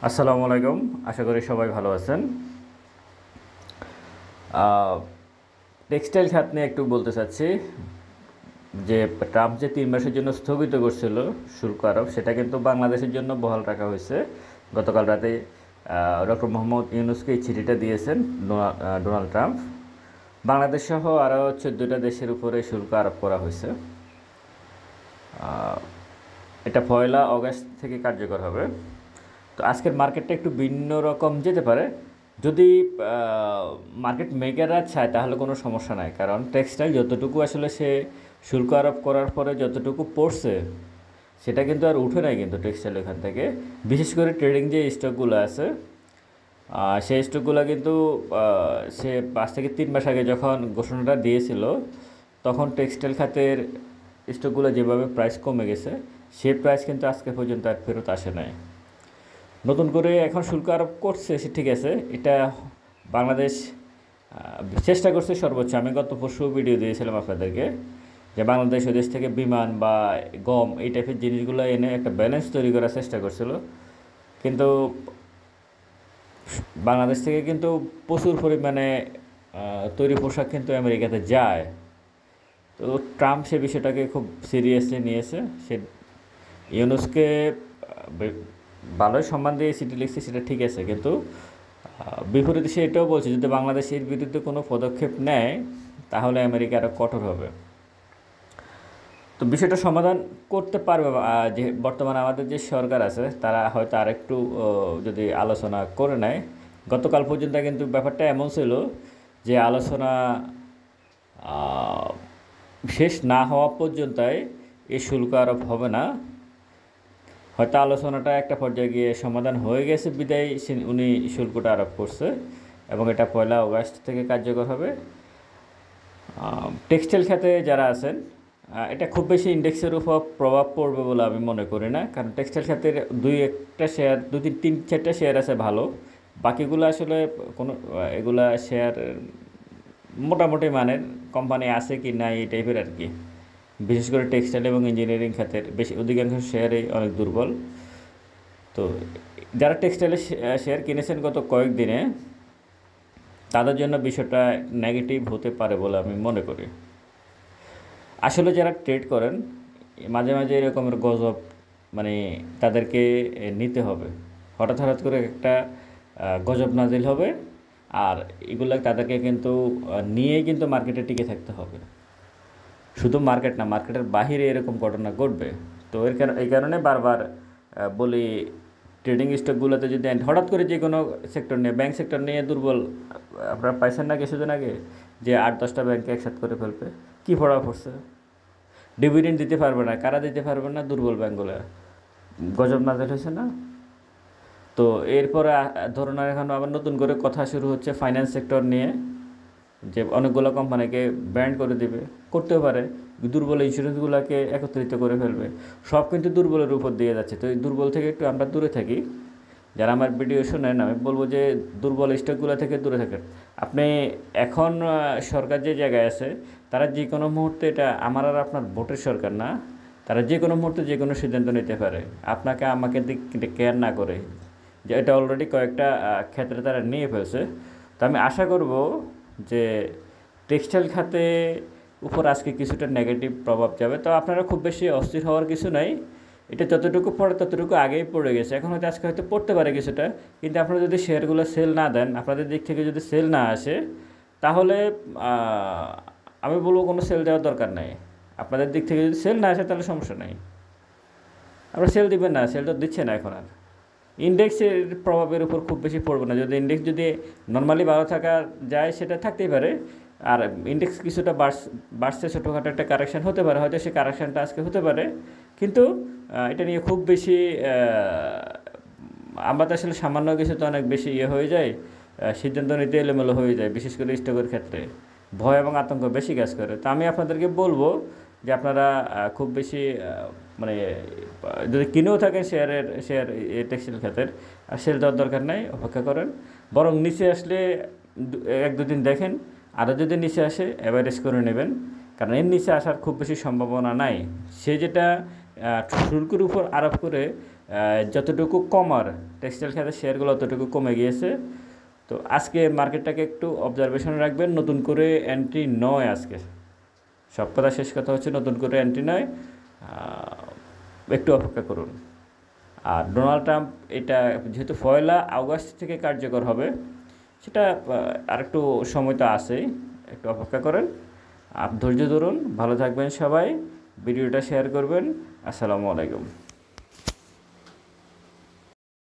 আসসালামু আলাইকুম। আশা করি সবাই ভালো আছেন। টেক্সটাইল খাত নিয়ে একটু বলতে চাচ্ছি যে ট্রাম্প যে ৩ মাসের জন্য স্থগিত করছিল শুল্ক আরোপ, সেটা কিন্তু বাংলাদেশের জন্য বহাল রাখা হয়েছে। গতকাল রাতে ডক্টর মোহাম্মদ ইউনূসকে এই চিঠিটা দিয়েছেন ডোনাল্ড ট্রাম্প। বাংলাদেশ সহ আরও ১৪টা দেশের উপরে শুল্ক আরোপ করা হয়েছে। এটা ১লা অগাস্ট থেকে কার্যকর হবে। তো আজকের মার্কেটটা একটু ভিন্ন রকম যেতে পারে। যদি মার্কেট মেকাররা চায় তাহলে কোনো সমস্যা নাই, কারণ টেক্সটাইল যতটুকু আসলে সে শুল্ক আরোপ করার পরে যতটুকু পড়ছে সেটা কিন্তু আর উঠে নাই কিন্তু টেক্সটাইল এখান থেকে। বিশেষ করে ট্রেডিং যে স্টকগুলো আছে সেই স্টকগুলো কিন্তু সে ৫ থেকে ৩ মাস আগে যখন ঘোষণাটা দিয়েছিল তখন টেক্সটাইল খাতের স্টকগুলো যেভাবে প্রাইস কমে গেছে সেই প্রাইস কিন্তু আজকে পর্যন্ত আর ফেরত আসে নাই। নতুন করে এখন শুল্ক আরোপ করছে, সে ঠিক আছে। এটা বাংলাদেশ চেষ্টা করছে সর্বোচ্চ। আমি গত পরশু ভিডিও দিয়েছিলাম আপনাদেরকে যে বাংলাদেশ ওই দেশ থেকে বিমান বা গম এই টাইপের জিনিসগুলো এনে একটা ব্যালেন্স তৈরি করার চেষ্টা করছিল, কিন্তু বাংলাদেশ থেকে কিন্তু প্রচুর পরিমাণে তৈরি পোশাক কিন্তু আমেরিকাতে যায়। তো ট্রাম্প সে বিষয়টাকে খুব সিরিয়াসলি নিয়েছে। সে ইউনূসকে ভালোই সম্মান দিয়ে চিঠি লিখছে, সেটা ঠিক আছে, কিন্তু বিপরীতে সে এটাও বলছে যদি বাংলাদেশের বিরুদ্ধে কোনো পদক্ষেপ নেয় তাহলে আমেরিকা আরও কঠোর হবে। তো বিষয়টা সমাধান করতে পারবে যে বর্তমানে আমাদের যে সরকার আছে তারা হয়তো আরেকটু যদি আলোচনা করে নেয়। গতকাল পর্যন্ত কিন্তু ব্যাপারটা এমন ছিল যে আলোচনা শেষ না হওয়া পর্যন্তই এই শুল্ক আরোপ হবে না। হয়তো আলোচনাটা একটা পর্যায়ে গিয়ে সমাধান হয়ে গেছে বিদায় উনি শুল্কটা আরোপ করছে এবং এটা ১লা অগাস্ট থেকে কার্যকর হবে। টেক্সটাইল খাতে যারা আছেন এটা খুব বেশি ইন্ডেক্সের উপর প্রভাব পড়বে বলে আমি মনে করি না, কারণ টেক্সটাইল খাতের দুই তিন চারটা শেয়ার আছে ভালো, বাকিগুলো আসলে কোনো এগুলা শেয়ার মোটামুটি মানের কোম্পানি আছে কি না এই টাইপের আর কি। বিশেষ করে টেক্সটাইল এবং ইঞ্জিনিয়ারিং খাতের অধিকাংশ শেয়ারই অনেক দুর্বল। তো যারা টেক্সটাইলের শেয়ার কিনেছেন গত কয়েকদিনে তাদের জন্য বিষয়টা নেগেটিভ হতে পারে বলে আমি মনে করি। আসলে যারা ট্রেড করেন মাঝে মাঝে এরকমের গজব মানে তাদেরকে নিতে হবে। হঠাৎ করে একটা গজব নাজিল হবে আর এগুলো তাদেরকে কিন্তু নিয়েই কিন্তু মার্কেটে টিকে থাকতে হবে। শুধু মার্কেট না, মার্কেটের বাহিরে এরকম ঘটনা ঘটবে। তো এই কারণে বারবার বলি ট্রেডিং স্টকগুলোতে যদি হঠাৎ করে যে কোনো সেক্টর নিয়ে ব্যাংক সেক্টর নিয়ে দুর্বল, আপনারা পাইছেন না কিছুদিন আগে যে ৮-১০টা ব্যাংকে একসাথে করে ফেলবে, কী পড়া পড়ছে, ডিভিডেন্ড দিতে পারবে না, কারা দিতে পারবে না, দুর্বল ব্যাংকগুলো, গজব নাজেল হয়েছে না। তো এরপরে ধরুন এখন আবার নতুন করে কথা শুরু হচ্ছে ফাইন্যান্স সেক্টর নিয়ে, যে অনেকগুলো কোম্পানিকে ব্যান্ড করে দেবে, করতেও পারে দুর্বল ইন্স্যুরেন্সগুলোকে একত্রিত করে ফেলবে। সব কিন্তু দুর্বলের উপর দিয়ে যাচ্ছে। তো এই দুর্বল থেকে একটু আমরা দূরে থাকি। যারা আমার ভিডিও শোনেন আমি বলবো যে দুর্বল স্টকগুলো থেকে দূরে থাকেন। আপনি এখন সরকার যে জায়গায় আছে তারা যে কোনো মুহূর্তে, এটা আমার আর আপনার ভোটের সরকার না, তারা যে কোনো মুহূর্তে যে কোনো সিদ্ধান্ত নিতে পারে আপনাকে আমাকে কেয়ার না করে, যে এটা অলরেডি কয়েকটা ক্ষেত্রে তারা নিয়ে ফেলছে। তো আমি আশা করব যে টেক্সটাইল খাতে উপর আজকে কিছুটা নেগেটিভ প্রভাব যাবে। তো আপনারা খুব বেশি অস্থির হওয়ার কিছু নাই, এটা যতটুকু পড়ে ততটুকু আগেই পড়ে গেছে, এখন হয়তো আজকে হয়তো পড়তে পারে কিছুটা, কিন্তু আপনারা যদি শেয়ারগুলো সেল না দেন, আপনাদের দিক থেকে যদি সেল না আসে তাহলে আমি বলবো কোনো সেল দেওয়ার দরকার নাই। আপনাদের দিক থেকে যদি সেল না আসে তাহলে সমস্যা নাই, আপনারা সেল দিবেন না, সেল তো দিচ্ছে না এখন। আর ইন্ডেক্সের প্রভাবের উপর খুব বেশি পড়বে না। যদি ইন্ডেক্স যদি নর্মালি ভালো থাকা যায় সেটা থাকতেই পারে, আর ইন্ডেক্স কিছুটা বাড়ছে, ছোটোখাটো একটা কারেকশান হতে পারে, হয়তো সেই কারেকশানটা আজকে হতে পারে, কিন্তু এটা নিয়ে খুব বেশি আমরা তো আসলে সামান্য কিছু তো অনেক বেশি হয়ে যায়, সিদ্ধান্ত নিতে এলোমেলো হয়ে যায়, বিশেষ করে স্টকের ক্ষেত্রে ভয় এবং আতঙ্ক বেশি কাজ করে। তো আমি আপনাদেরকে বলবো যে আপনারা খুব বেশি মানে যদি কিনেও থাকেন শেয়ার টেক্সটাইল খাতের, আর সেল দেওয়ার দরকার নাই, অপেক্ষা করেন। বরং নিচে আসলে ১-২ দিন দেখেন, আরও যদি নিচে আসে অ্যাভারেজ করে নেবেন, কারণ এর নিচে আসার খুব বেশি সম্ভাবনা নাই। সে যেটা শুল্কের উপর আরোপ করে যতটুকু কমার টেক্সটাইল খাতের শেয়ারগুলো অতটুকু কমে গিয়েছে। তো আজকে মার্কেটটাকে একটু অবজারভেশনে রাখবেন, নতুন করে এন্ট্রি নয় আজকে। সব কথা শেষ কথা হচ্ছে নতুন করে এন্ট্রি নয়, একটু অপেক্ষা করুন। আর ডোনাল্ড ট্রাম্প এটা যেহেতু 1 আগস্ট থেকে কার্যকর হবে, সেটা আরেকটু সময় তো আছেই, একটু অপেক্ষা করেন। ধৈর্য ধরুন, ভালো থাকবেন সবাই, ভিডিওটা শেয়ার করবেন। আসসালামু আলাইকুম।